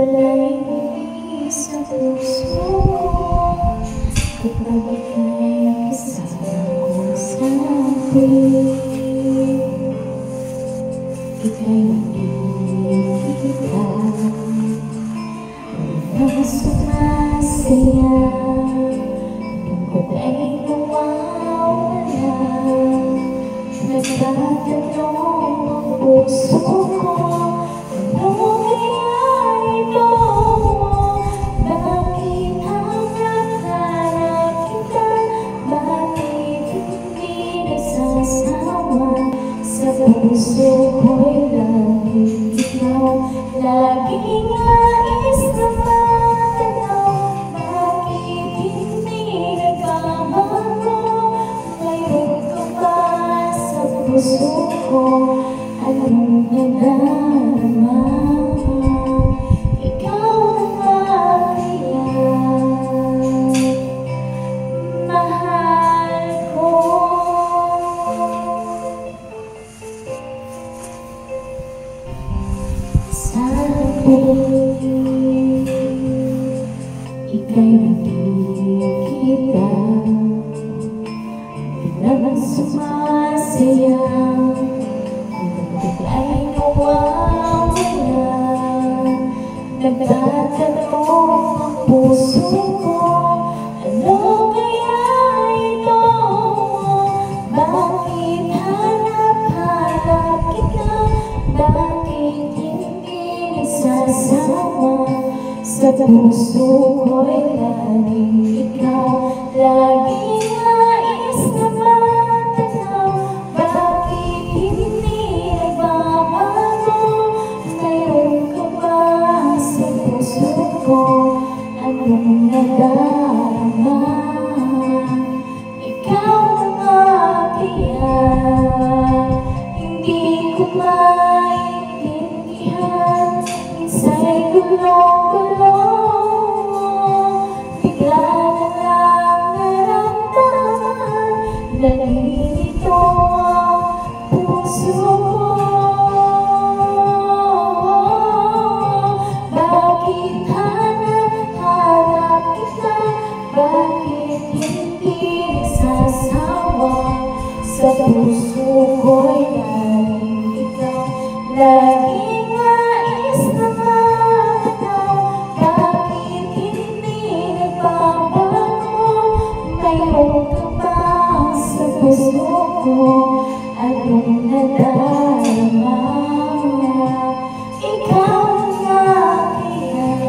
Naglalay sa puso ko kapag ika'y kasama ko sa atin. Ika'y nakikita, walang sumasaya, lungkot ay nawawala. Nagtatanong ang puso ko, ano kaya ito? Bakit hanap-hanap kita? Bakit hindi nasasawa? Sa puso ko'y laging ikaw, laging nais na matanaw. Bakit hindi nagbabago? Mayroon ka ba sa puso ko? Anong nadarama? Ikaw na kaya mahal ko. Sabi ika'y nakikita, di naman sumasayaw, lungkot ay nawawala. Nagtatanong ang puso ko, ano kaya ito? Bakit hanap-hanap kita? Bakit hindi nasasawa? Sa puso ko'y laging ikaw, laging nais na matanaw. Bakit hindi nagbabago? Mayroon ka ba sa puso ko? Anong nadarama? Ikaw na kaya hindi ko maintindihan. Minsa'y gulong-gulong, bigla na lang naramdaman, nalilito ang puso ko. Bakit hanap-hanap kita? Bakit hindi nasasawa? Sa puso ko'y laging ikaw, laging nais na matanaw. Bakit hindi nagbabago? Mayroon ka ba sa puso ko? Anong nadarama? Ikaw na kaya